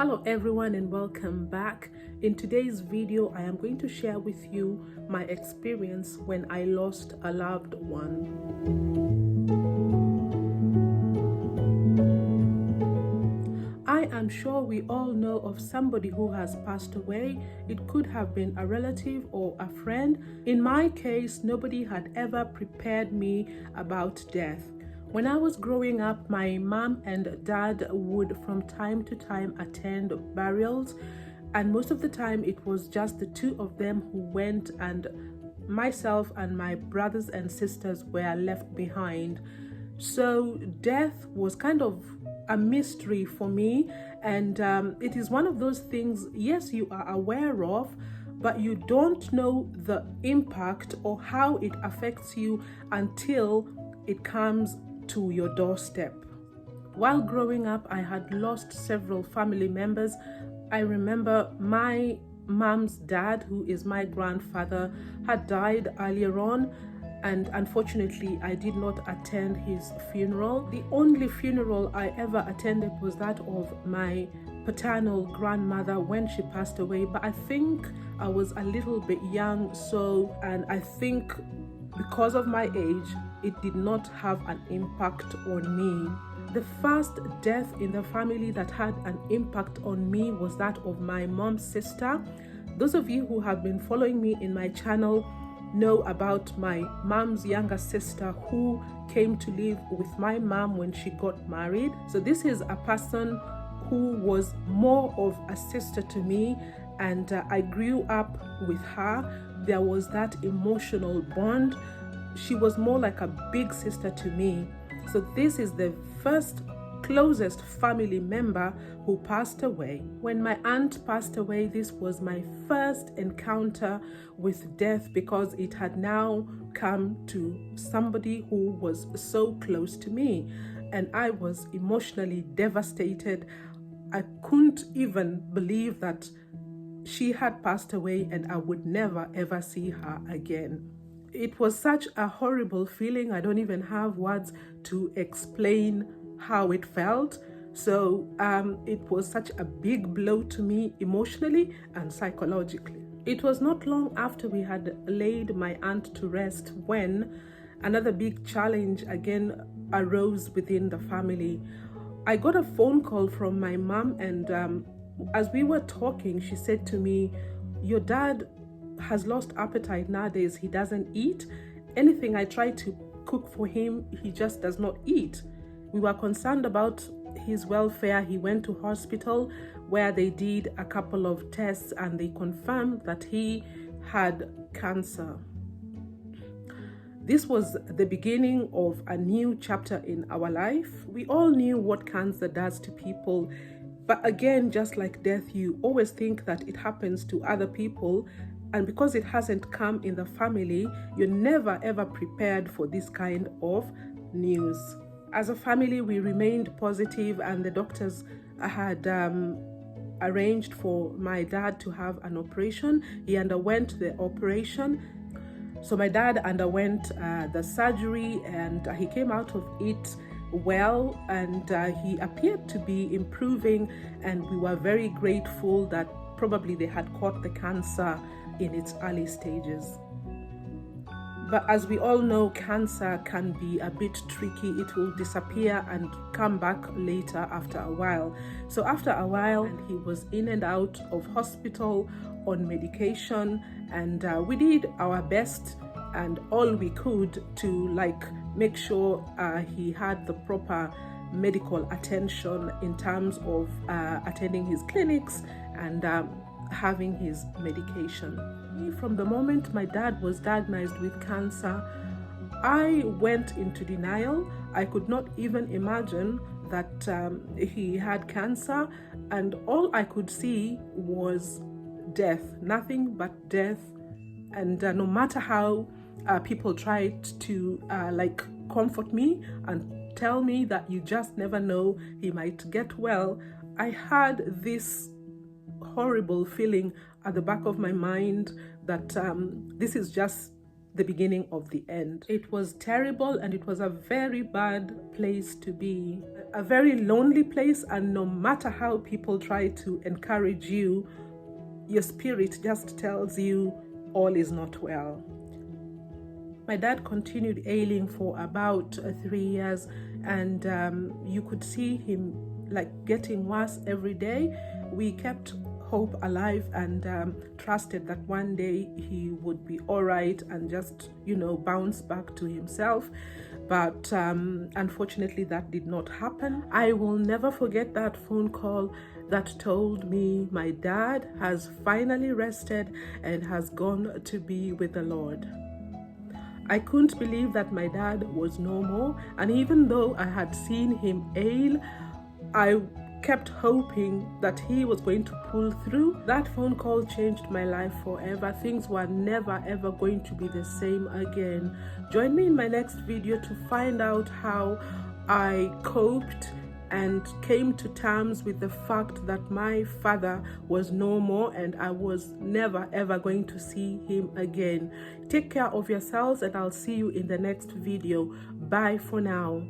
Hello everyone and welcome back. In today's video, I am going to share with you my experience when I lost a loved one. I am sure we all know of somebody who has passed away. It could have been a relative or a friend. In my case, nobody had ever prepared me about death. When I was growing up, my mom and dad would from time to time attend burials, and most of the time it was just the two of them who went, and myself and my brothers and sisters were left behind. So death was kind of a mystery for me, and it is one of those things, yes, you are aware of, but you don't know the impact or how it affects you until it comes to your doorstep. While growing up, I had lost several family members. I remember my mom's dad, who is my grandfather, had died earlier on, and unfortunately I did not attend his funeral. The only funeral I ever attended was that of my paternal grandmother when she passed away, but I think I was a little bit young, and I think because of my age, it did not have an impact on me. The first death in the family that had an impact on me was that of my mom's sister. Those of you who have been following me in my channel know about my mom's younger sister who came to live with my mom when she got married. So this is a person who was more of a sister to me, and I grew up with her. There was that emotional bond. She was more like a big sister to me. So this is the first closest family member who passed away. When my aunt passed away, this was my first encounter with death, because it had now come to somebody who was so close to me, and I was emotionally devastated. I couldn't even believe that she had passed away and I would never ever see her again. It was such a horrible feeling. I don't even have words to explain how it felt. So it was such a big blow to me emotionally and psychologically. It was not long after we had laid my aunt to rest when another big challenge again arose within the family. I got a phone call from my mom, and as we were talking, she said to me, "Your dad has lost appetite nowadays. He doesn't eat. Anything I try to cook for him, he just does not eat." We were concerned about his welfare. He went to hospital where they did a couple of tests and they confirmed that he had cancer. This was the beginning of a new chapter in our life. We all knew what cancer does to people, but again, just like death, you always think that it happens to other people, and because it hasn't come in the family, you're never ever prepared for this kind of news. As a family, we remained positive, and the doctors had arranged for my dad to have an operation. He underwent the operation. So my dad underwent the surgery, and he came out of it well, and he appeared to be improving, and we were very grateful that probably they had caught the cancer in its early stages. But as we all know, cancer can be a bit tricky. It will disappear and come back later after a while. So after a while, he was in and out of hospital on medication, and we did our best and all we could to make sure he had the proper medical attention in terms of attending his clinics and having his medication. From the moment my dad was diagnosed with cancer, I went into denial. I could not even imagine that he had cancer, and all I could see was death, nothing but death. And no matter how people tried to comfort me and tell me that you just never know, he might get well, I had this horrible feeling at the back of my mind that this is just the beginning of the end. It was terrible, and it was a very bad place to be. a very lonely place, and no matter how people try to encourage you, your spirit just tells you all is not well. My dad continued ailing for about 3 years, and you could see him like getting worse every day. We kept hope alive and trusted that one day he would be all right and just, bounce back to himself. But unfortunately, that did not happen. I will never forget that phone call that told me my dad has finally rested and has gone to be with the Lord. I couldn't believe that my dad was normal, and even though I had seen him ail, I kept hoping that he was going to pull through. That phone call changed my life forever. Things were never ever going to be the same again. Join me in my next video to find out how I coped and came to terms with the fact that my father was no more and I was never ever going to see him again. Take care of yourselves, and I'll see you in the next video. Bye for now.